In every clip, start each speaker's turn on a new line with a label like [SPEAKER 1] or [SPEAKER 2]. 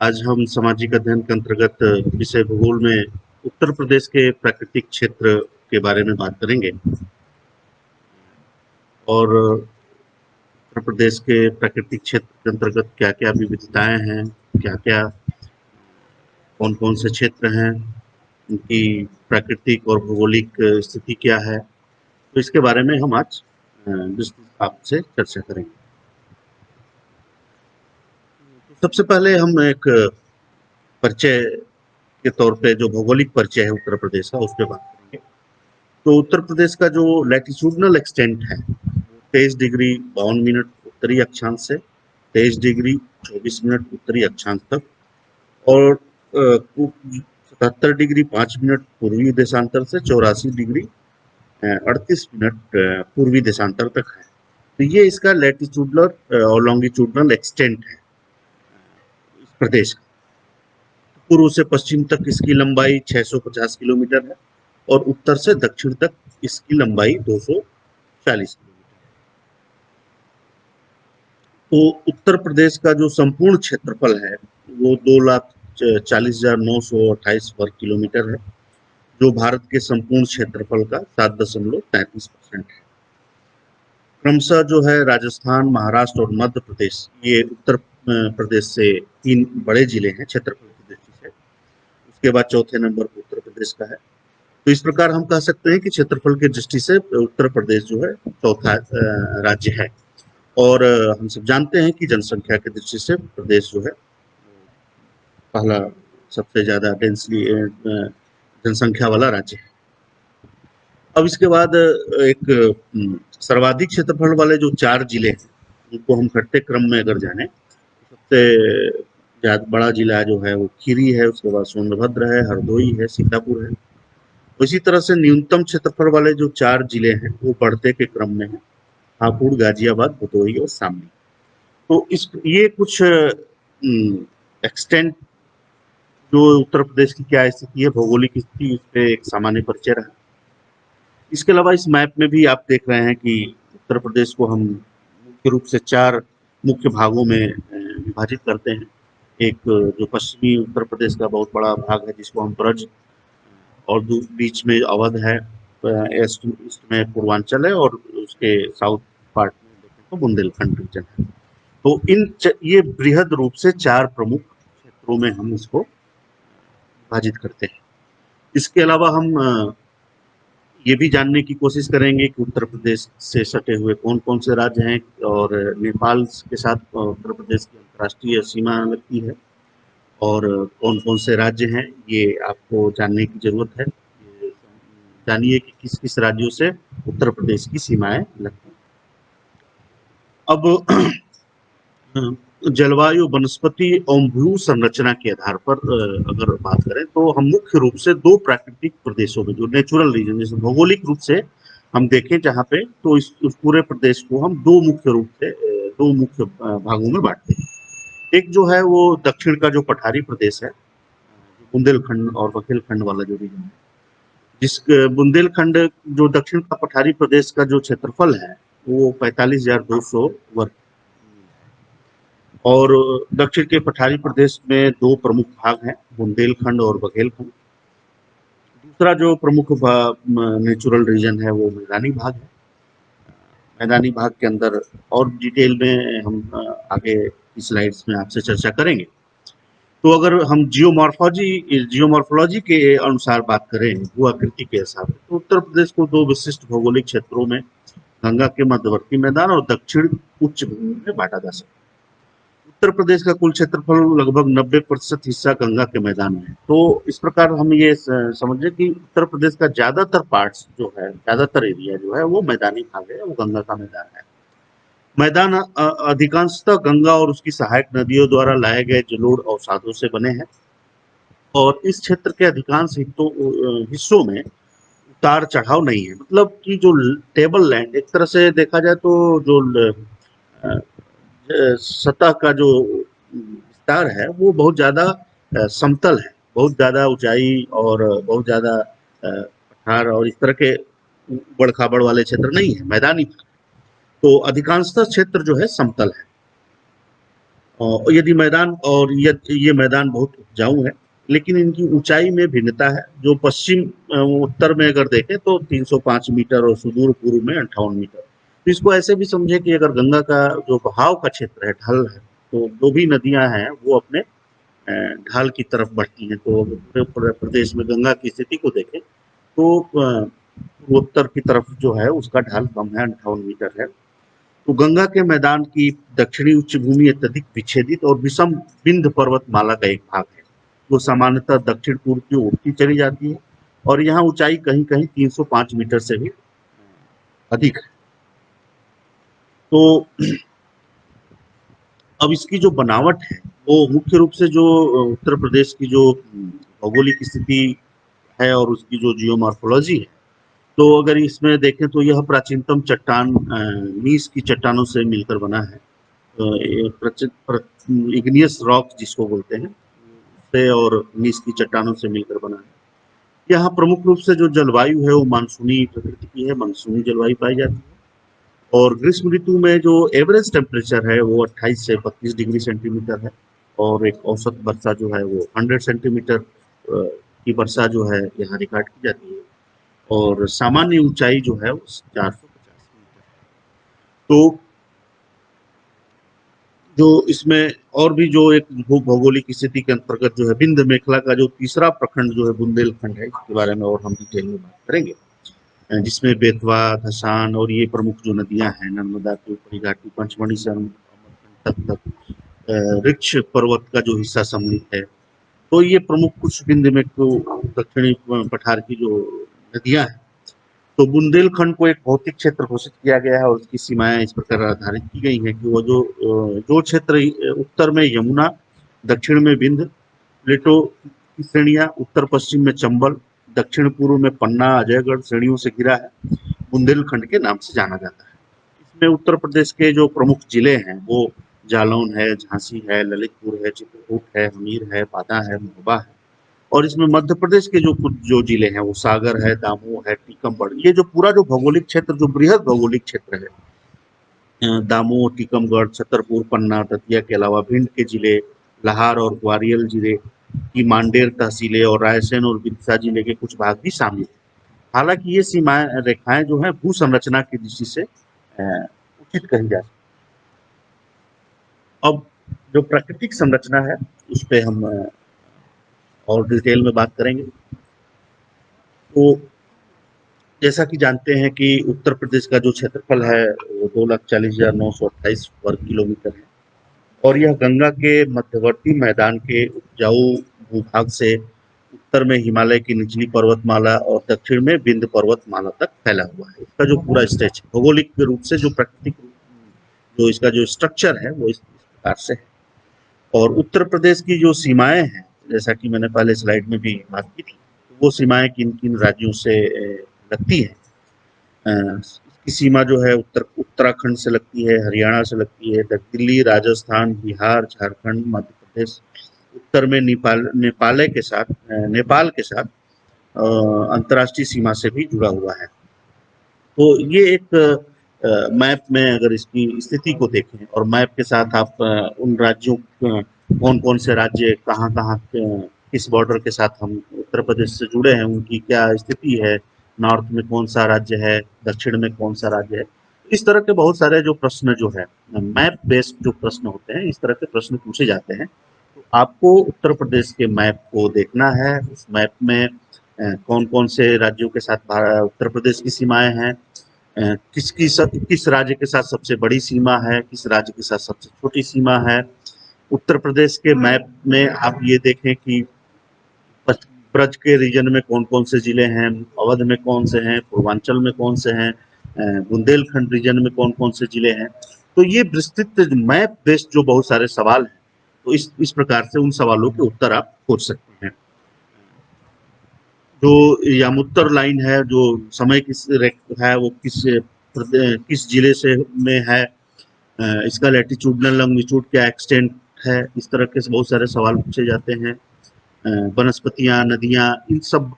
[SPEAKER 1] आज हम सामाजिक अध्ययन के अंतर्गत विषय भूगोल में उत्तर प्रदेश के प्राकृतिक क्षेत्र के बारे में बात करेंगे और उत्तर प्रदेश के प्राकृतिक क्षेत्र के अंतर्गत क्या-क्या विविधताएं हैं, क्या-क्या कौन-कौन से क्षेत्र हैं, उनकी प्राकृतिक और भौगोलिक स्थिति क्या है, तो इसके बारे में हम आज विस्तृत आपसे चर्चा करेंगे। तो सबसे पहले हम एक परिचय के तौर पे जो भौगोलिक परिचय है उत्तर प्रदेश का, उस पे बात करेंगे। तो उत्तर प्रदेश का जो लैटिट्यूडनल एक्सटेंट है 23 डिग्री 52 मिनट उत्तरी अक्षांश से 23 डिग्री 24 मिनट उत्तरी अक्षांश तक और 77 डिग्री 5 मिनट पूर्वी देशांतर से 84 डिग्री 38 मिनट पूर्वी देशांतर तक है। तो ये इसका लैटिट्यूडनल और लॉन्गिट्यूडनल एक्सटेंट है इस प्रदेश का। पूर्व से पश्चिम तक इसकी लंबाई 650 किलोमीटर है और उत्तर से दक्षिण तक इसकी लंबाई 240 किलोमीटर। तो उत्तर प्रदेश का जो संपूर्ण क्षेत्रफल है वो 2,40,928 वर्ग किलोमीटर है, जो भारत के संपूर्ण क्षेत्रफल का 7.33% है। क्रमशः जो है राजस्थान, महाराष्ट्र और मध्य प्रदेश ये उत्तर प्रदेश से 3 बड़े जिले हैं क्षेत्रफल की दृष्टि से। उसके बाद चौथे नंबर पर उत्तर प्रदेश का है। तो इस प्रकार हम कह सकते हैं कि क्षेत्रफल की दृष्टि से उत्तर प्रदेश जो है चौथा राज्य है और हम सब जानते हैं कि जनसंख्या की दृष्टि से प्रदेश जो है पहला सबसे ज्यादा डेंसली जनसंख्या वाला राज्य है। अब इसके बाद एक सर्वाधिक क्षेत्रफल वाले जो 4 जिले हैं उनको हम घटते क्रम में अगर जाने सबसे बड़ा जिला जो है वो खीरी है, उसके बाद सोनभद्र है, हरदोई है, सीतापुर है। इसी तरह से न्यूनतम क्षेत्रफल वाले जो 4 जिले हैं वो बढ़ते के क्रम में है, हापुड़, गाजियाबाद, भदोही और शामली। तो ये कुछ एक्सटेंट जो उत्तर प्रदेश की क्या स्थिति है, भौगोलिक स्थिति, इस पे एक सामान्य परिचय रहा। इसके अलावा इस मैप में भी आप देख रहे हैं कि उत्तर प्रदेश को हम मुख्य रूप से 4 मुख्य भागों में विभाजित करते हैं। एक जो पश्चिमी उत्तर प्रदेश का बहुत बड़ा भाग है जिसको हम ब्रज और बीच में अवध है, ईस्ट में पूर्वांचल है और उसके साउथ पार्ट में देखें तो बुंदेलखंड रीजन है। तो ये बृहद रूप से 4 प्रमुख क्षेत्रों में हम इसको विभाजित करते हैं। इसके अलावा हम ये भी जानने की कोशिश करेंगे कि उत्तर प्रदेश से सटे हुए कौन-कौन से राज्य हैं और नेपाल के साथ उत्तर प्रदेश की अंतर्राष्ट्रीय सीमा लगती है और कौन-कौन से राज्य हैं, ये आपको जानने की ज़रूरत है। जानिए कि किस-किस राज्यों से उत्तर प्रदेश की सीमाएँ लगती हैं। अब जलवायु, वनस्पति एवं भू संरचना के आधार पर अगर बात करें तो हम मुख्य रूप से 2 प्राकृतिक प्रदेशों में जो नेचुरल रीजन जैसे भौगोलिक रूप से हम देखें जहाँ पे तो उस पूरे प्रदेश को हम 2 मुख्य रूप से 2 मुख्य भागों में बांटते हैं। एक जो है वो दक्षिण का जो पठारी प्रदेश है, बुंदेलखंड और बघेलखंड वाला जो रीजन है, जिस बुंदेलखंड जो दक्षिण का पठारी प्रदेश का जो क्षेत्रफल है वो 45,200 वर्ग और दक्षिण के पठारी प्रदेश में 2 प्रमुख भाग हैं, बुंदेलखंड और बघेलखंड। दूसरा जो प्रमुख नेचुरल रीजन है वो मैदानी भाग है। मैदानी भाग के अंदर और डिटेल में हम आगे की स्लाइड्स में आपसे चर्चा करेंगे। तो अगर हम जियोमॉर्फोलॉजी के अनुसार बात करें, भू-आकृति के हिसाब से, तो उत्तर प्रदेश को 2 विशिष्ट भौगोलिक क्षेत्रों में गंगा के मध्यवर्ती मैदान और दक्षिण उच्च भूमि में बांटा जा सकता है। उत्तर प्रदेश का कुल क्षेत्रफल लगभग 90% हिस्सा गंगा के मैदान में है। तो इस प्रकार हम ये समझे कि उत्तर प्रदेश का ज्यादातर पार्ट्स जो है, ज्यादातर एरिया जो है वो मैदानी भाग है, वो गंगा का मैदान है। मैदान अधिकांशतः गंगा और उसकी सहायक नदियों द्वारा लाए गए जलोढ़ अवसादों से बने हैं और इस क्षेत्र के अधिकांश हिस्सों में उतार चढ़ाव नहीं है। मतलब कि जो टेबल लैंड एक तरह से देखा जाए तो जो सतह का जो विस्तार है वो बहुत ज्यादा समतल है, बहुत ज्यादा ऊंचाई और बहुत ज्यादा पठार और इस तरह के उबड़ खाबड़ वाले क्षेत्र नहीं है, मैदानी। तो अधिकांशतः क्षेत्र जो है समतल है। यदि मैदान और ये मैदान बहुत उपजाऊ है, लेकिन इनकी ऊंचाई में भिन्नता है। जो उत्तर में अगर देखें तो 305 मीटर और सुदूर पूर्व में 58 मीटर। तो इसको ऐसे भी समझे कि अगर गंगा का जो बहाव का क्षेत्र है, ढल है, तो जो भी नदियां हैं वो अपने ढाल की तरफ बढ़ती हैं। तो पूरे प्रदेश में गंगा की स्थिति को देखें तो उत्तर की तरफ जो है उसका ढाल कम है, 58 मीटर है। तो गंगा के मैदान की दक्षिणी उच्च भूमि अत्यधिक विच्छेदित और विषम विंध्य पर्वतमाला का एक भाग है, जो सामान्यतः दक्षिण पूर्व की ओर उठती चली जाती है, और यहाँ ऊंचाई कहीं कहीं 305 मीटर से भी अधिक है। तो अब इसकी जो बनावट है वो मुख्य रूप से जो उत्तर प्रदेश की जो भौगोलिक स्थिति है और उसकी जो जियोमॉर्फोलॉजी है, तो अगर इसमें देखें तो यह प्राचीनतम चट्टान नीस की चट्टानों से मिलकर बना है। इग्नियस रॉक जिसको बोलते हैं से, और नीस की चट्टानों से मिलकर बना है। यहाँ प्रमुख रूप से जो जलवायु है वो मानसूनी प्रकृति की है, मानसूनी जलवायु पाई जाती है। और ग्रीष्म ऋतु में जो एवरेज टेम्परेचर है वो 28 से 32 डिग्री सेंटीमीटर है, और एक औसत वर्षा जो है वो 100 सेंटीमीटर की वर्षा जो है यहाँ रिकॉर्ड की जाती है, और सामान्य ऊंचाई जो है वो 450 मीटर। तो जो इसमें और भी जो एक भौगोलिक स्थिति के अंतर्गत जो है विंध्य मेखला का जो तीसरा प्रखंड जो है बुंदेलखंड है, इसके बारे में और हम डिटेल में बात करेंगे, जिसमें बेतवा, धसान और ये प्रमुख जो नदियां हैं, नर्मदा की ऊपरी घाटी, पंचमढ़ी से अमरकंटक तक ऋक्ष पर्वत का जो हिस्सा सम्मिलित है। तो ये प्रमुख कुछ विंध्य में दक्षिणी पठार की जो नदियां हैं। तो बुंदेलखंड को एक भौतिक क्षेत्र घोषित किया गया है, और उसकी सीमाएं इस प्रकार निर्धारित की गई हैं कि वो जो क्षेत्र उत्तर में यमुना, दक्षिण में विंध्य, प्लेटो की श्रेणियां, उत्तर पश्चिम में चंबल, दक्षिण पूर्व में पन्ना, अजयगढ़ श्रेणियों से घिरा है, बुंदेलखंड के नाम से जाना जाता है। इसमें उत्तर प्रदेश के जो प्रमुख जिले हैं वो जालौन है, झांसी है, ललितपुर है, चित्रकूट है, हमीर है, बांदा है, महोबा है। और इसमें मध्य प्रदेश के जो कुछ जो जिले हैं वो सागर है, दामोह है, टीकमगढ़। ये जो पूरा जो भौगोलिक क्षेत्र, जो बृहद भौगोलिक क्षेत्र है, दामोह, टीकमगढ़, छतरपुर, पन्ना, दतिया के अलावा भिंड के जिले, लाहार और ग्वालियर जिले की मांडेर तहसीलें और रायसेन और बिरसा जिले के कुछ भाग भी शामिल हैं। हालांकि ये सीमाएं रेखाएं जो है भू संरचना की दृष्टि से उचित कही जा सकती। अब जो प्राकृतिक संरचना है उस पर हम और डिटेल में बात करेंगे। तो जैसा कि जानते हैं कि उत्तर प्रदेश का जो क्षेत्रफल है वो 2,40,928 वर्ग किलोमीटर है, और यह गंगा के मध्यवर्ती मैदान के उपजाऊ भूभाग से उत्तर में हिमालय की निचली पर्वतमाला और दक्षिण में विंध्य पर्वतमाला तक फैला हुआ है। इसका जो पूरा स्ट्रेच भौगोलिक रूप से जो प्राकृतिक जो इसका जो स्ट्रक्चर है वो इस प्रकार से है। और उत्तर प्रदेश की जो सीमाएं हैं, जैसा कि मैंने पहले स्लाइड में भी बात की थी, वो सीमाएं किन किन राज्यों से लगती है। इसकी सीमा जो है उत्तराखंड से लगती है, हरियाणा से लगती है, दिल्ली, राजस्थान, बिहार, झारखंड, मध्य प्रदेश। उत्तर में नेपाल के साथ अंतर्राष्ट्रीय सीमा से भी जुड़ा हुआ है। तो ये एक मैप में अगर इसकी स्थिति को देखें, और मैप के साथ आप उन राज्यों कौन कौन से राज्य कहाँ कहाँ किस बॉर्डर के साथ हम उत्तर प्रदेश से जुड़े हैं, उनकी क्या स्थिति है, नॉर्थ में कौन सा राज्य है, दक्षिण में कौन सा राज्य है, इस तरह के बहुत सारे जो प्रश्न जो है मैप बेस्ड जो प्रश्न होते हैं, इस तरह के प्रश्न पूछे जाते हैं। तो आपको उत्तर प्रदेश के मैप को देखना है। उस मैप में कौन कौन से राज्यों के साथ उत्तर प्रदेश की सीमाएं हैं, किस राज्य के साथ सबसे बड़ी सीमा है, किस राज्य के साथ सबसे छोटी सीमा है। उत्तर प्रदेश के मैप में आप ये देखें कि ब्रज के रीजन में कौन कौन से जिले हैं, अवध में कौन से हैं, पूर्वांचल में कौन से हैं, बुंदेलखंड रीजन में कौन कौन से जिले हैं। तो ये विस्तृत मैप बेस्ड जो बहुत सारे सवाल हैं, तो इस प्रकार से उन सवालों के उत्तर आप खोज सकते हैं। जो यामुत्तर लाइन है, जो समय किस है वो किस जिले से में है, इसका लैटिट्यूडनल लॉन्गिट्यूड क्या एक्सटेंट है, इस तरह के बहुत सारे सवाल पूछे जाते हैं। वनस्पतियां, नदियां, इन सब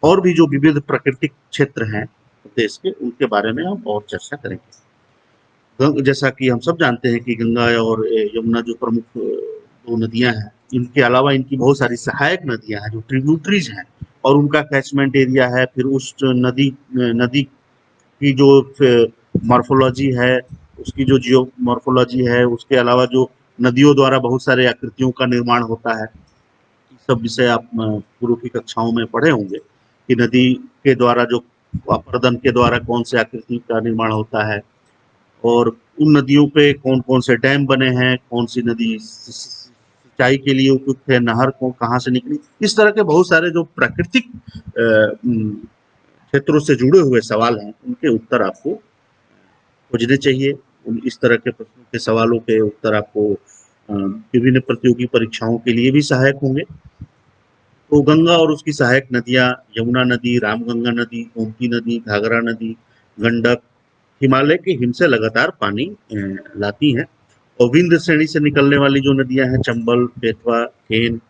[SPEAKER 1] और भी जो विविध प्राकृतिक क्षेत्र हैं प्रदेश के, उनके बारे में हम और चर्चा करेंगे। जैसा कि हम सब जानते हैं कि गंगा और यमुना जो प्रमुख दो नदियां हैं, इनके अलावा इनकी बहुत सारी सहायक नदियां हैं जो ट्रिब्यूटरीज हैं, और उनका कैचमेंट एरिया है। फिर उस नदी नदी की जो मॉर्फोलॉजी है, उसकी जो जियो मॉर्फोलॉजी है, उसके अलावा जो नदियों द्वारा बहुत सारे आकृतियों का निर्माण होता है, सब विषय आप पूर्व की कक्षाओं में पढ़े होंगे कि नदी के द्वारा जो अपर्दन के द्वारा कौन से आकृति का निर्माण होता है, और उन नदियों पे कौन कौन से डैम बने हैं, कौन सी नदी सिंचाई के लिए उपयुक्त है, नहर को कहाँ से निकली। इस तरह के बहुत सारे जो प्राकृतिक क्षेत्रों से जुड़े हुए सवाल हैं, उनके उत्तर आपको खोजने चाहिए। इस तरह के प्रश्नों के सवालों के उत्तर आपको विभिन्न प्रतियोगी परीक्षाओं के लिए भी सहायक होंगे। तो गंगा और उसकी सहायक नदियां, यमुना नदी, रामगंगा नदी, गोमती नदी, घाघरा नदी, गंडक, हिमालय के हिम से लगातार पानी लाती हैं। और विंध्य श्रेणी से निकलने वाली जो नदियां हैं, चंबल, बेतवा, केन,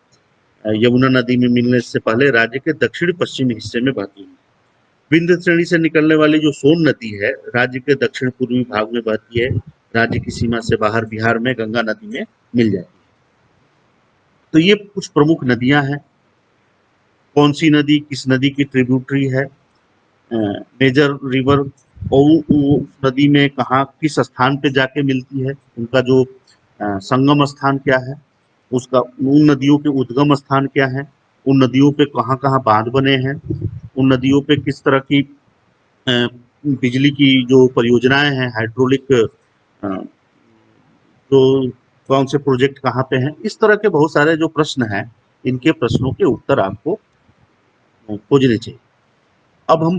[SPEAKER 1] यमुना नदी में मिलने से पहले राज्य के दक्षिण पश्चिमी हिस्से में बहती है। विंध्य श्रेणी से निकलने वाली जो सोन नदी है, राज्य के दक्षिण पूर्वी भाग में बहती है। राज्य की सीमा से बाहर बिहार में गंगा नदी में मिल जाती है। तो ये कुछ प्रमुख नदियां हैं। कौन सी नदी किस नदी की ट्रिब्यूटरी है, मेजर रिवर, और उस नदी में कहाँ किस स्थान पे जाके मिलती है, उनका जो संगम स्थान क्या है, उसका उन नदियों के उद्गम स्थान क्या है, उन नदियों पे कहाँ कहाँ बांध बने हैं, उन नदियों पे किस तरह की बिजली की जो परियोजनाएं हैं, हाइड्रोलिक जो कौन से प्रोजेक्ट कहाँ पे हैं, इस तरह के बहुत सारे जो प्रश्न हैं, इनके प्रश्नों के उत्तर आपको खोजने चाहिए। अब हम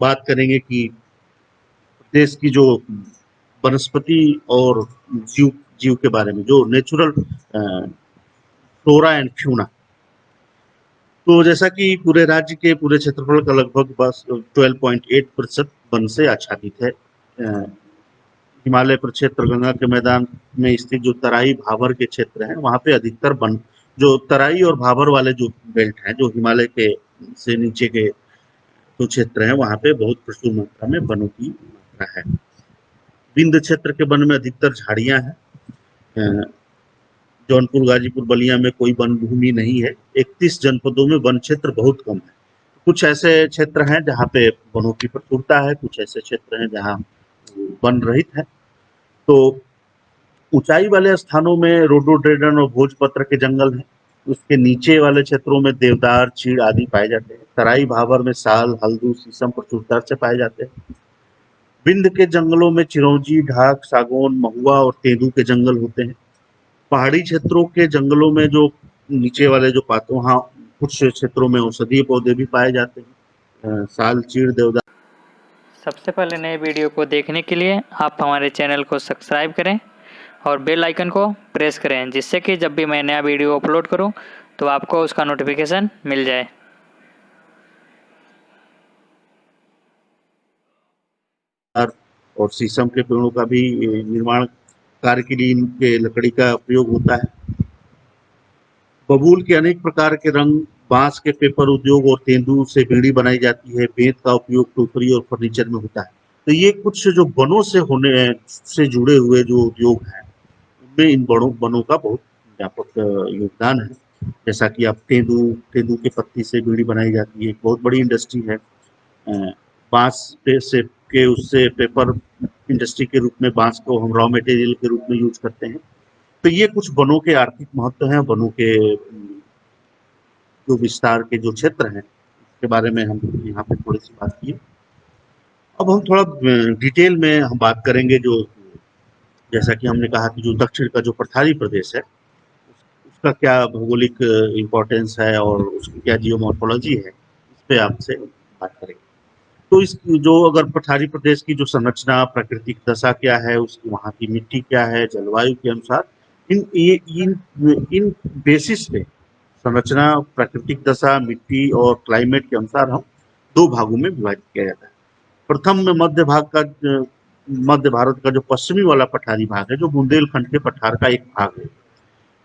[SPEAKER 1] बात करेंगे कि देश की जो वनस्पति और जीव जीव के बारे में, जो नेचुरल फ्लोरा एंड फ्यूना। तो जैसा कि पूरे राज्य के पूरे क्षेत्रफल का लगभग बस 12.8% वन से आच्छादित है। हिमालय प्रक्षेत्र, गंगा के मैदान में स्थित जो तराई भाबर के क्षेत्र हैं, वहाँ पे अधिकतर वन, जो तराई और भाबर वाले जो बेल्ट हैं, जो हिमालय के से नीचे के जो क्षेत्र हैं, वहाँ पे बहुत प्रचुर मात्रा में वनों की मात्रा है। विंध्य क्षेत्र के वन में अधिकतर झाड़ियां हैं। जौनपुर, गाजीपुर, बलिया में कोई वन भूमि नहीं है। 31 जनपदों में वन क्षेत्र बहुत कम है। कुछ ऐसे क्षेत्र हैं जहाँ पे वनों की प्रचुरता है, कुछ ऐसे क्षेत्र हैं जहाँ वन रहित है। तो ऊंचाई वाले स्थानों में रोडोडेंड्रन और भोजपत्र के जंगल हैं। उसके नीचे वाले क्षेत्रों में देवदार, चीड़ आदि पाए जाते हैं। तराई भाबर में साल, हल्दू, शीशम प्रचुरता से पाए जाते हैं। विंध्य के जंगलों में चिरौंजी, ढाक, सागौन, महुआ और तेंदू के जंगल होते हैं। पहाड़ी क्षेत्रों के जंगलों में जो नीचे वाले जो पाते, वहाँ कुछ क्षेत्रों में औषधीय पौधे भी पाए जाते हैं, साल, चीड़, देवदार।
[SPEAKER 2] सबसे पहले नए वीडियो को देखने के लिए आप हमारे चैनल को सब्सक्राइब करें और बेल आइकन को प्रेस करें, जिससे कि जब भी मैं नया वीडियो अपलोड करूं तो आपको उसका नोटिफिकेशन मिल जाए।
[SPEAKER 1] और शीशम के पेड़ों का भी निर्माण कार्य के लिए इनके लकड़ी का प्रयोग होता है। बबूल के अनेक प्रकार के रंग, बांस के पेपर उद्योग और तेंदू से बीड़ी बनाई जाती है। बेंत का उपयोग टोकरी और फर्नीचर में होता है। तो ये कुछ जो वनों से होने से जुड़े हुए जो उद्योग हैं, उनमें इन बड़ों वनों का बहुत व्यापक योगदान है। जैसा कि आप तेंदू तेंदू के पत्ती से बीड़ी बनाई जाती है, एक बहुत बड़ी इंडस्ट्री है। बांस पे से के उससे पेपर इंडस्ट्री के रूप में बांस को हम रॉ मटेरियल के रूप में यूज करते हैं। तो ये कुछ वनों के आर्थिक महत्व हैं, वनों के जो विस्तार के जो क्षेत्र हैं, उसके बारे में हम यहाँ पे थोड़ी सी बात की। अब हम थोड़ा डिटेल में हम बात करेंगे। जो जैसा कि हमने कहा कि जो दक्षिण का जो पठारी प्रदेश है, उसका क्या भौगोलिक इम्पोर्टेंस है और उसकी क्या जियोमॉर्फोलॉजी है, इस पे आपसे बात करेंगे। तो इस जो अगर पठारी प्रदेश की जो संरचना, प्राकृतिक दशा क्या है, उसकी वहाँ की मिट्टी क्या है, जलवायु के अनुसार इन बेसिस पे संरचना, प्राकृतिक दशा, मिट्टी और क्लाइमेट के अनुसार हम दो भागों में विभाजित किया जाता है। प्रथम में मध्य भारत का जो पश्चिमी वाला पठारी भाग है, जो बुंदेलखंड के पठार का एक भाग है।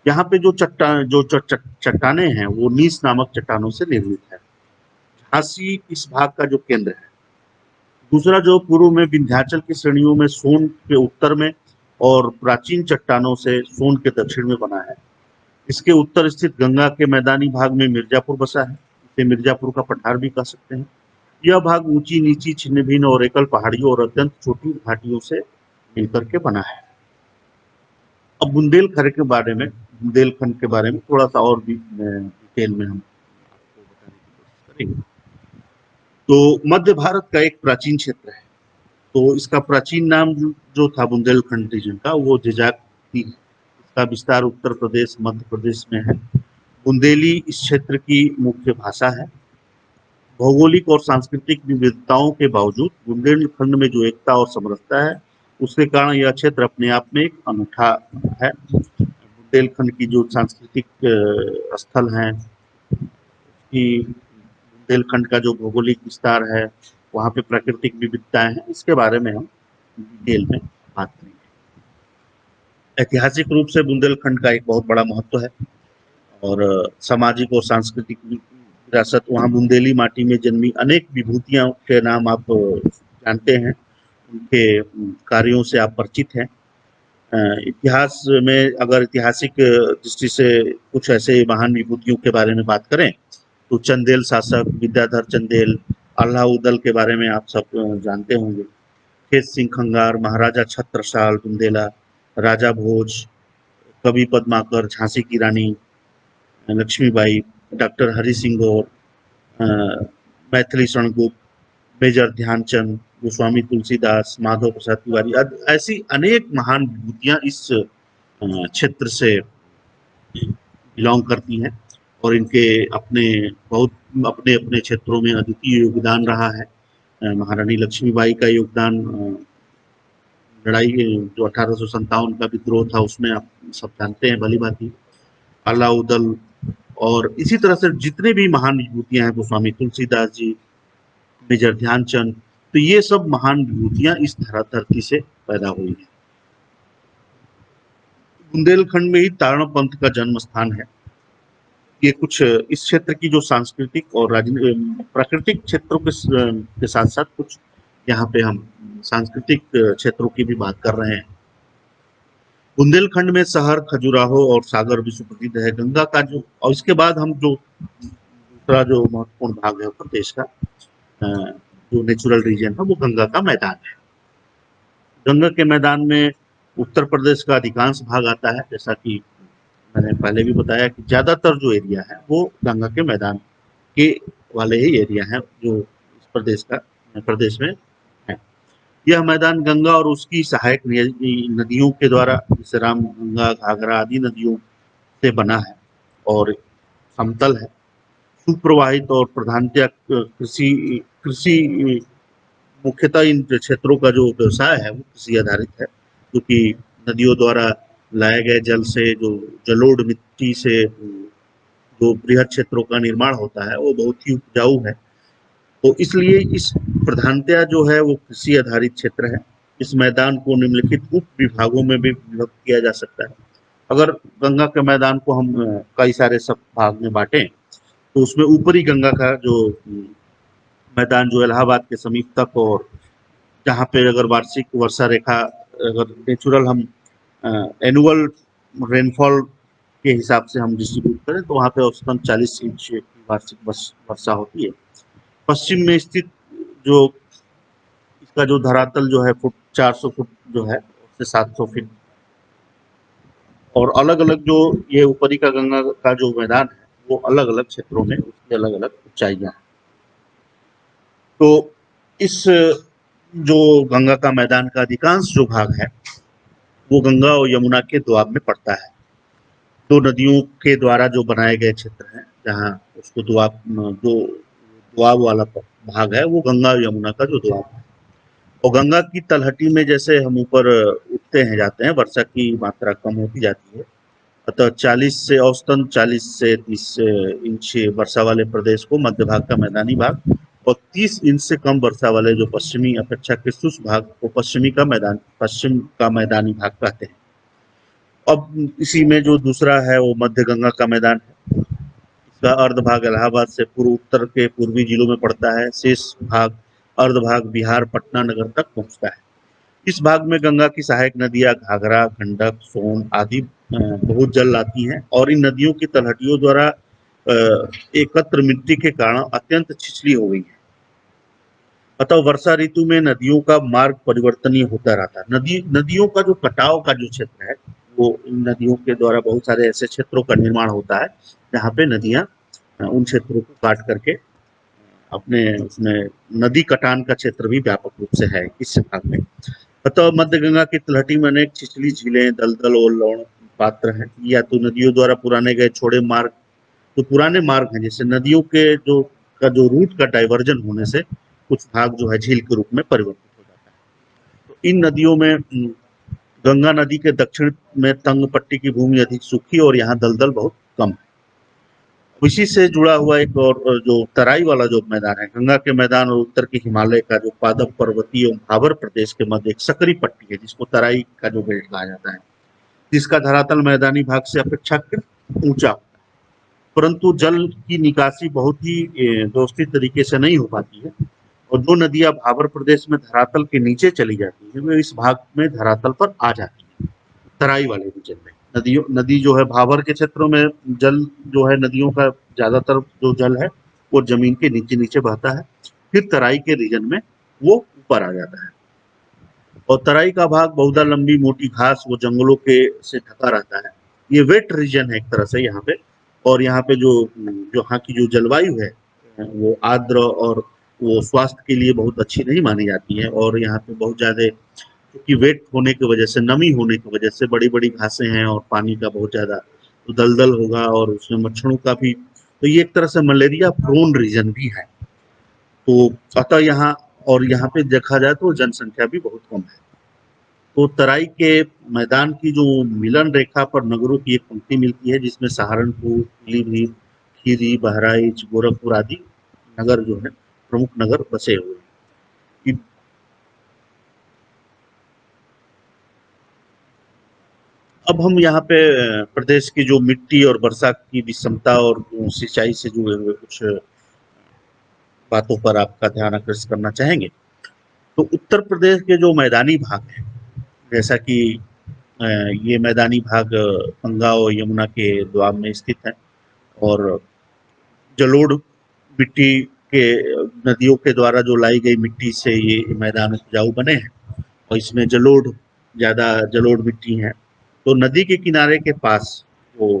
[SPEAKER 1] यहाँ पे जो चट्टाने हैं, वो नीस नामक चट्टानों से निर्मित है। झांसी इस भाग का जो केंद्र है। दूसरा जो पूर्व में विंध्याचल की श्रेणियों में सोन के उत्तर में और प्राचीन चट्टानों से सोन के दक्षिण में बना है। इसके उत्तर स्थित गंगा के मैदानी भाग में मिर्जापुर बसा है। इसे मिर्जापुर का पठार भी कह सकते हैं। यह भाग ऊंची नीची छिन्न भिन्न और एकल पहाड़ियों और अत्यंत छोटी घाटियों से मिलकर के बना है। अब बुंदेलखंड के बारे में थोड़ा सा और भी डिटेल में हम आपको बताने की कोशिश करेंगे। तो मध्य भारत का एक प्राचीन क्षेत्र है। तो इसका प्राचीन नाम जो था बुंदेलखंड रीजन का, वो जिजाक थी। इसका विस्तार उत्तर प्रदेश, मध्य प्रदेश में है। बुंदेली इस क्षेत्र की मुख्य भाषा है। भौगोलिक और सांस्कृतिक विविधताओं के बावजूद बुंदेलखंड में जो एकता और समरसता है, उसके कारण यह क्षेत्र अपने आप में एक अनूठा है। बुंदेलखंड की जो सांस्कृतिक स्थल हैं, कि बुंदेलखंड का जो भौगोलिक विस्तार है, वहाँ पे प्राकृतिक विविधताएं हैं, इसके बारे में हम डिटेल में बात करेंगे। ऐतिहासिक रूप से बुंदेलखंड का एक बहुत बड़ा महत्व है और सामाजिक और सांस्कृतिक विरासत, वहाँ बुंदेली माटी में जन्मी अनेक विभूतियों के नाम आप जानते हैं, उनके कार्यों से आप परिचित हैं। इतिहास में अगर ऐतिहासिक दृष्टि से कुछ ऐसे महान विभूतियों के बारे में बात करें तो चंदेल शासक विद्याधर चंदेल, अलाउदल के बारे में आप सब जानते होंगे। खेत सिंह खंगार, महाराजा छत्रसाल बुंदेला, राजा भोज, कवि पद्माकर, झांसी की रानी लक्ष्मीबाई, डॉक्टर हरि सिंह गौर, मैथिली शरणगुप्त, मेजर ध्यानचंद, गोस्वामी तुलसीदास, माधव प्रसाद तिवारी, ऐसी अनेक महान विभूतियां इस क्षेत्र से बिलोंग करती हैं और इनके अपने अपने क्षेत्रों में अद्वितीय योगदान रहा है। महारानी लक्ष्मीबाई का योगदान लड़ाई जो 1857 का विद्रोह था, उसमें आप सब जानते हैं भली भांति। अलाउदल और इसी तरह से जितने भी महान विभूतियां हैं, गोस्वामी तुलसीदास जी, मेजर ध्यानचंद, तो ये सब महान विभूतियां इस धरती से पैदा हुई हैं। बुंदेलखंड में ही तारण पंथ का जन्म स्थान है। ये कुछ इस क्षेत्र की जो सांस्कृतिक और प्राकृतिक क्षेत्रों के साथ साथ कुछ यहाँ पे हम सांस्कृतिक क्षेत्रों की भी बात कर रहे हैं। बुंदेलखंड में शहर, खजुराहो और सागर विश्व प्रसिद्ध है। गंगा का जो, और इसके बाद हम जो दूसरा जो महत्वपूर्ण भाग है उत्तर प्रदेश का, जो नेचुरल रीजन है, वो गंगा का मैदान है। गंगा के मैदान में उत्तर प्रदेश का अधिकांश भाग आता है। जैसा कि मैंने पहले भी बताया कि ज्यादातर जो एरिया है वो गंगा के मैदान के वाले ही एरिया है जो इस प्रदेश में है। यह मैदान गंगा और उसकी सहायक नदियों के द्वारा, जैसे राम गंगा, घाघरा आदि नदियों से बना है और समतल है, सुप्रवाहित और प्रधानतया कृषि मुख्यतः इन क्षेत्रों का जो व्यवसाय है वो कृषि आधारित है, क्योंकि नदियों द्वारा लाए गए जल से, जो जलोढ़ मिट्टी से जो बृहद क्षेत्रों का निर्माण होता है, वो बहुत ही उपजाऊ है। तो इसलिए इस प्रधानतया जो है वो कृषि आधारित क्षेत्र है। इस मैदान को निम्नलिखित उप विभागों में भी विभक्त किया जा सकता है। अगर गंगा के मैदान को हम कई सारे सब भाग में बांटें तो उसमें ऊपरी गंगा का जो मैदान, जो इलाहाबाद के समीप तक, और जहाँ पे अगर वार्षिक वर्षा रेखा, अगर नेचुरल हम एनुअल रेनफॉल के हिसाब से हम डिस्ट्रीब्यूट करें तो वहाँ पे औसतन 40 इंच की वार्षिक वर्षा होती है। पश्चिम में स्थित जो इसका जो धरातल जो है 400 फुट जो है उससे 700 फीट, और अलग अलग जो ये ऊपरी का गंगा का जो मैदान है वो अलग अलग क्षेत्रों में उसकी अलग अलग ऊंचाइयां हैं। तो इस जो गंगा का मैदान का अधिकांश जो भाग है वो गंगा और यमुना के दोआब में पड़ता है। दो नदियों के द्वारा जो बनाए गए क्षेत्र हैं, जहाँ उसको दोआब वाला भाग है वो गंगा और यमुना का जो दोआब है। और गंगा की तलहटी में जैसे हम ऊपर उठते हैं जाते हैं, वर्षा की मात्रा कम होती जाती है। अतः 40 से 30 इंच वर्षा वाले प्रदेश को मध्य भाग का मैदानी भाग, और 30 इंच से कम वर्षा वाले जो पश्चिमी अपेक्षाकृत शुष्क भाग को पश्चिम का मैदानी भाग कहते हैं। अब इसी में जो दूसरा है वो मध्य गंगा का मैदान है। इसका अर्ध भाग इलाहाबाद से पूर्व उत्तर के पूर्वी जिलों में पड़ता है। शेष भाग अर्धभाग बिहार पटना नगर तक पहुंचता है। इस भाग में गंगा की सहायक नदियां घाघरा, गंडक, सोन आदि बहुत जल लाती हैं और इन नदियों की तलहटियों द्वारा एकत्र मिट्टी के कारण अत्यंत छिछली हो गई है। अतः वर्षा ऋतु में नदियों का मार्ग परिवर्तनीय होता रहता है। नदियों का जो कटाव का जो क्षेत्र है, वो इन नदियों के द्वारा बहुत सारे ऐसे क्षेत्रों का निर्माण होता है जहाँ पे नदियां उन क्षेत्रों को काट करके अपने उसमें नदी कटान का क्षेत्र भी व्यापक रूप से है इस भाग में। अतः मध्य गंगा की तलहटी में अनेक छिछली झीलें, दलदल और लवण पात्र हैं। या तो नदियों द्वारा पुराने गए छोड़े मार्ग, तो पुराने मार्ग हैं, जैसे नदियों के जो रूट का डाइवर्जन होने से कुछ भाग जो है झील के रूप में परिवर्तित हो जाता है। तो इन नदियों में गंगा नदी के दक्षिण में तंग पट्टी की भूमि अधिक सूखी और यहाँ दलदल बहुत कम है। इसी से जुड़ा हुआ एक और जो तराई वाला जो मैदान है, गंगा के मैदान और उत्तर के हिमालय का जो पादप पर्वतीय एवं भाबर प्रदेश के मध्य एक सकरी पट्टी है, जिसको तराई का जो बेल्ट कहा जाता है, जिसका धरातल मैदानी भाग से अपेक्षाकृत ऊंचा, परंतु जल की निकासी बहुत ही व्यवस्थित तरीके से नहीं हो पाती है और जो नदियां भाबर प्रदेश में धरातल के नीचे चली जाती है, वे इस भाग में धरातल पर आ जाती है। तराई वाले रीजन में नदी जो है भाबर के क्षेत्रों में जल जो है नदियों का ज्यादातर जो जल है वो जमीन के नीचे नीचे बहता है, फिर तराई के रीजन में वो ऊपर आ जाता है। और तराई का भाग बहुधा लंबी मोटी घास वो जंगलों के से ढका रहता है। ये वेट रीजन है एक तरह से यहाँ पे। और यहाँ पे जो यहाँ की जो जलवायु है वो आर्द्र और वो स्वास्थ्य के लिए बहुत अच्छी नहीं मानी जाती है। और यहाँ पे बहुत ज्यादा क्योंकि वेट होने की वजह से, नमी होने की वजह से बड़ी बड़ी घासें हैं और पानी का बहुत ज्यादा तो दलदल होगा और उसमें मच्छरों का भी, तो ये एक तरह से मलेरिया प्रोन रीजन भी है। तो अतः यहाँ और यहाँ पे देखा जाए तो जनसंख्या भी बहुत कम है। तो तराई के मैदान की जो मिलन रेखा पर नगरों की एक पंक्ति मिलती है, जिसमें सहारनपुर, पीलीभीत, खीरी, बहराइच, गोरखपुर आदि नगर जो है प्रमुख नगर बसे हुए हैं। अब हम यहाँ पे प्रदेश की जो मिट्टी और वर्षा की विषमता और सिंचाई से जुड़े हुए कुछ बातों पर आपका ध्यान आकर्षित करना चाहेंगे। तो उत्तर प्रदेश के जो मैदानी भाग हैं, जैसा कि ये मैदानी भाग गंगा और यमुना के दोआब में स्थित है और जलोढ़ मिट्टी के नदियों के द्वारा जो लाई गई मिट्टी से ये मैदान उपजाऊ बने हैं और इसमें जलोढ़ मिट्टी है। तो नदी के किनारे के पास वो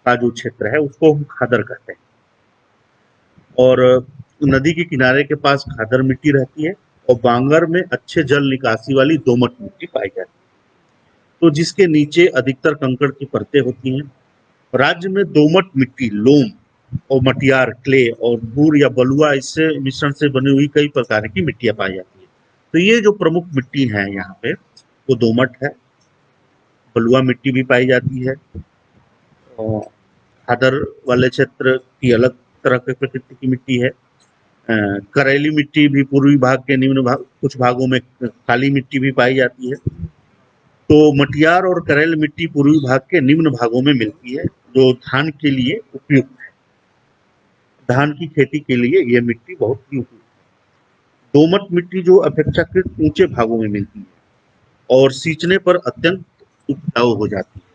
[SPEAKER 1] का जो क्षेत्र है उसको हम खादर कहते हैं और नदी के किनारे के पास खादर मिट्टी रहती है और बांगर में अच्छे जल निकासी वाली दोमट मिट्टी पाई जाती है, तो जिसके नीचे अधिकतर कंकड़ की परतें होती हैं। राज्य में दोमट मिट्टी, लोम और मटियार, क्ले और भूर या बलुआ इससे मिश्रण से बनी हुई कई प्रकार की मिट्टियां पाई जाती है। तो ये जो प्रमुख मिट्टी है यहाँ पे वो दोमट है, बलुआ मिट्टी भी पाई जाती है और खादर वाले क्षेत्र की अलग तरह की प्रकृति की मिट्टी है। करेली मिट्टी भी पूर्वी भाग के निम्न भाग कुछ भागों में काली मिट्टी भी पाई जाती है। तो मटियार और करेल मिट्टी पूर्वी भाग के निम्न भागों में मिलती है जो धान के लिए उपयुक्त है। धान की खेती के लिए यह मिट्टी बहुत ही उपयुक्त है। दोमट मिट्टी जो अपेक्षाकृत ऊंचे भागों में मिलती है और सींचने पर अत्यंत उपजाऊ हो जाती है।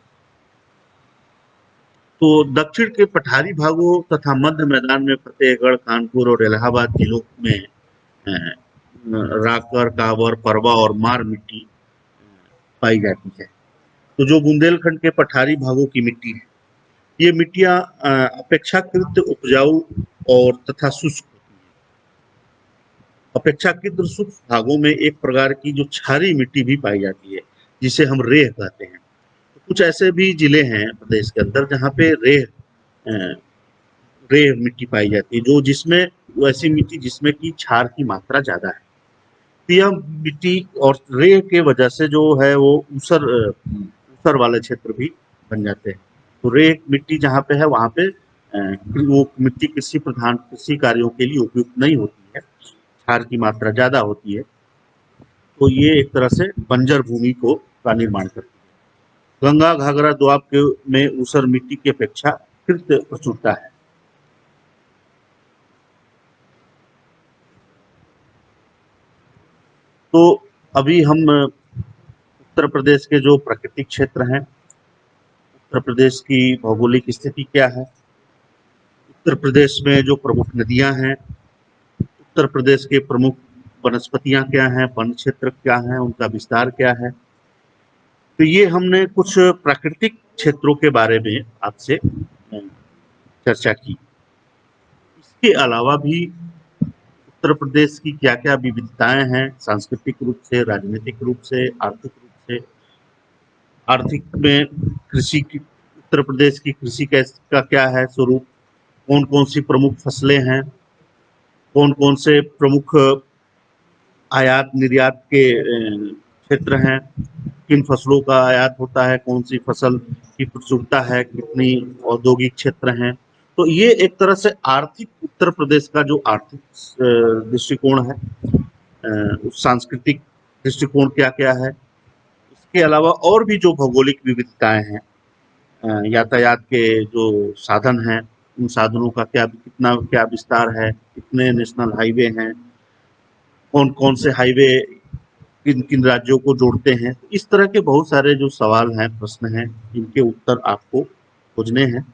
[SPEAKER 1] तो दक्षिण के पठारी भागों तथा मध्य मैदान में फतेहगढ़, कानपुर और इलाहाबाद जिलों में राकर, कांवर, परवा और मार मिट्टी पाई जाती है। तो जो बुंदेलखंड के पठारी भागों की मिट्टी है, ये मिट्टियां अपेक्षाकृत उपजाऊ और तथा शुष्क होती है। अपेक्षाकृत शुष्क भागों में एक प्रकार की जो क्षारीय मिट्टी भी पाई जाती है, जिसे हम रेह कहते हैं। तो कुछ ऐसे भी जिले हैं प्रदेश के अंदर जहाँ पे रेह मिट्टी पाई जाती है, जो जिसमें वैसी मिट्टी जिसमें की क्षार की मात्रा ज्यादा है। तो यह मिट्टी और रेह के वजह से जो है वो ऊसर वाले क्षेत्र भी बन जाते हैं। तो रेह मिट्टी जहाँ पे है वहाँ पे वो मिट्टी कृषि कार्यों के लिए उपयुक्त नहीं होती है, क्षार की मात्रा ज्यादा होती है। तो ये एक तरह से बंजर भूमि का निर्माण करती है। गंगा घाघरा दोआब के में ऊसर मिट्टी की अपेक्षाकृत प्रचुरता है। तो अभी हम उत्तर प्रदेश के जो प्राकृतिक क्षेत्र हैं, उत्तर प्रदेश की भौगोलिक स्थिति क्या है, उत्तर प्रदेश में जो प्रमुख नदियां हैं, उत्तर प्रदेश के प्रमुख वनस्पतियां क्या हैं, वन क्षेत्र क्या हैं, उनका विस्तार क्या है, तो ये हमने कुछ प्राकृतिक क्षेत्रों के बारे में आपसे चर्चा की। इसके अलावा भी उत्तर प्रदेश की क्या-क्या विविधताएं हैं, सांस्कृतिक रूप से, राजनीतिक रूप से, आर्थिक रूप से। आर्थिक में कृषि की, उत्तर प्रदेश की कृषि का क्या है स्वरूप, कौन-कौन सी प्रमुख फसलें हैं, कौन-कौन से प्रमुख आयात निर्यात के क्षेत्र हैं, किन फसलों का आयात होता है, कौन सी फसल की प्रचुरता है, कितनी औद्योगिक क्षेत्र हैं। तो ये एक तरह से आर्थिक, उत्तर प्रदेश का जो आर्थिक दृष्टिकोण है, सांस्कृतिक दृष्टिकोण क्या क्या है, इसके अलावा और भी जो भौगोलिक विविधताएं हैं, यातायात के जो साधन हैं, उन साधनों का कितना क्या विस्तार है, कितने नेशनल हाईवे हैं, कौन कौन से हाईवे किन किन राज्यों को जोड़ते हैं। इस तरह के बहुत सारे जो सवाल हैं, प्रश्न हैं, इनके उत्तर आपको खोजने हैं।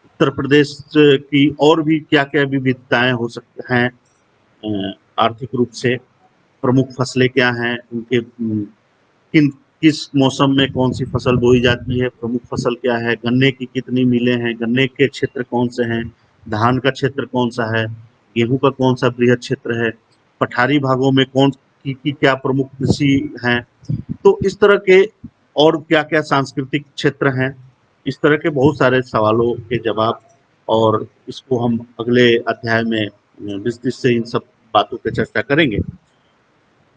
[SPEAKER 1] उत्तर प्रदेश की और भी क्या क्या विविधताएं हो सकते हैं, आर्थिक रूप से प्रमुख फसलें क्या हैं, उनके किन किस मौसम में कौन सी फसल बोई जाती है, प्रमुख फसल क्या है, गन्ने की कितनी मिलें हैं, गन्ने के क्षेत्र कौन से हैं, धान का क्षेत्र कौन सा है, गेहूं का कौन सा बृहद क्षेत्र है, पठारी भागों में कौन की क्या प्रमुख कृषि हैं। तो इस तरह के और क्या क्या सांस्कृतिक क्षेत्र हैं, इस तरह के बहुत सारे सवालों के जवाब, और इसको हम अगले अध्याय में विस्तृत से इन सब बातों पर चर्चा करेंगे।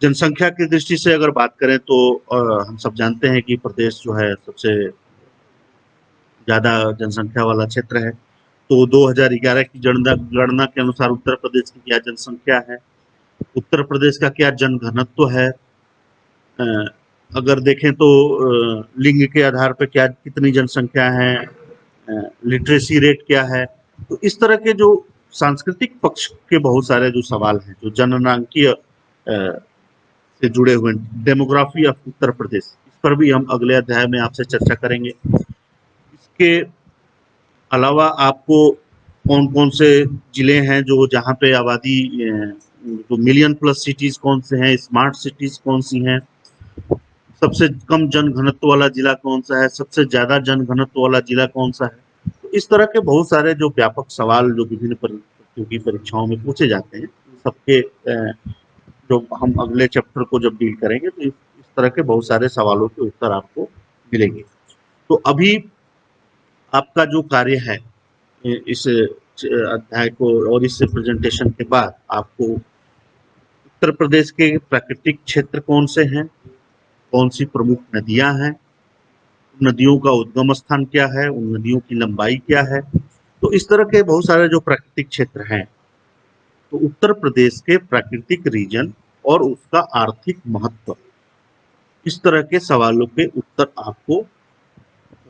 [SPEAKER 1] जनसंख्या की दृष्टि से अगर बात करें तो हम सब जानते हैं कि प्रदेश जो है सबसे ज़्यादा जनसंख्या वाला क्षेत्र है। तो 2011 की गणना के अनुसार उत्तर प्रदेश की क्या जनसंख्या है, उत्तर प्रदेश का क्या जनघनत्व है, अगर देखें तो लिंग के आधार पर क्या कितनी जनसंख्या है, लिटरेसी रेट क्या है। तो इस तरह के जो सांस्कृतिक पक्ष के बहुत सारे जो सवाल हैं, जो जननांकीय से जुड़े हुए, डेमोग्राफी ऑफ उत्तर प्रदेश, इस पर भी हम अगले अध्याय में आपसे चर्चा करेंगे। इसके अलावा आपको कौन कौन से जिले हैं जो जहाँ पे आबादी, जो मिलियन प्लस सिटीज कौन से हैं, स्मार्ट सिटीज कौन सी हैं, सबसे कम जन घनत्व वाला जिला कौन सा है, सबसे ज्यादा जन घनत्व वाला जिला कौन सा है। तो इस तरह के बहुत सारे जो व्यापक सवाल जो विभिन्न प्रतियोगी परीक्षाओं में पूछे जाते हैं, सबके जो हम अगले चैप्टर को जब डील करेंगे तो इस तरह के बहुत सारे सवालों के उत्तर आपको मिलेंगे। तो अभी आपका जो कार्य है, इस अध्याय को और इस प्रेजेंटेशन के बाद आपको उत्तर प्रदेश के प्राकृतिक क्षेत्र कौन से हैं, कौन सी प्रमुख नदियां हैं, नदियों का उद्गम स्थान क्या है, उन नदियों की लंबाई क्या है, तो इस तरह के बहुत सारे जो प्राकृतिक क्षेत्र हैं, तो उत्तर प्रदेश के प्राकृतिक रीजन और उसका आर्थिक महत्व, इस तरह के सवालों के उत्तर आपको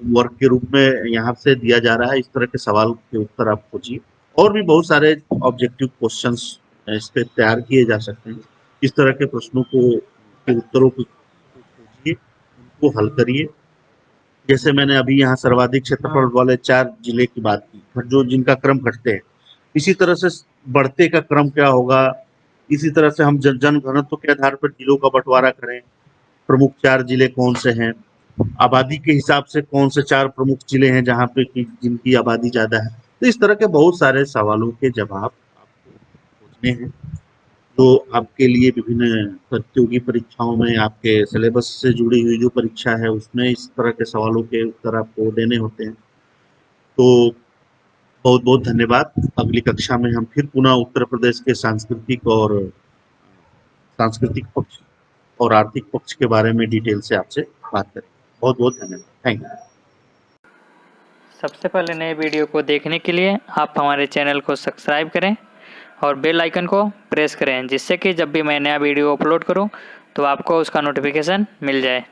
[SPEAKER 1] वर्क के रूप में यहाँ से दिया जा रहा है। इस तरह के सवाल के उत्तर आप खोजिए, और भी बहुत सारे ऑब्जेक्टिव क्वेश्चंस इस पे तैयार किए जा सकते हैं। इस तरह के प्रश्नों को के उत्तरों को खोजिए, उनको हल करिए। जैसे मैंने अभी यहाँ सर्वाधिक क्षेत्रफल वाले 4 जिले की बात की, जो जिनका क्रम घटते हैं, इसी तरह से बढ़ते का क्रम क्या होगा, इसी तरह से हम जन घनत्व के आधार पर जिलों का बंटवारा करें, प्रमुख 4 जिले कौन से हैं, आबादी के हिसाब से कौन से 4 प्रमुख जिले हैं जहाँ पे जिनकी आबादी ज्यादा है। तो इस तरह के बहुत सारे सवालों के जवाब आपको खोजने हैं, जो आपके लिए विभिन्न प्रतियोगी परीक्षाओं में, आपके सिलेबस से जुड़ी हुई जो परीक्षा है उसमें इस तरह के सवालों के उत्तर आपको देने होते हैं। तो बहुत बहुत धन्यवाद। अगली कक्षा में हम फिर पुनः उत्तर प्रदेश के सांस्कृतिक पक्ष और आर्थिक पक्ष के बारे में डिटेल से आपसे बात करेंगे। बहुत बहुत धन्यवाद। Thank you.
[SPEAKER 2] सबसे पहले नए वीडियो को देखने के लिए आप हमारे चैनल को सब्सक्राइब करें और बेल आइकन को प्रेस करें, जिससे कि जब भी मैं नया वीडियो अपलोड करूं तो आपको उसका नोटिफिकेशन मिल जाए।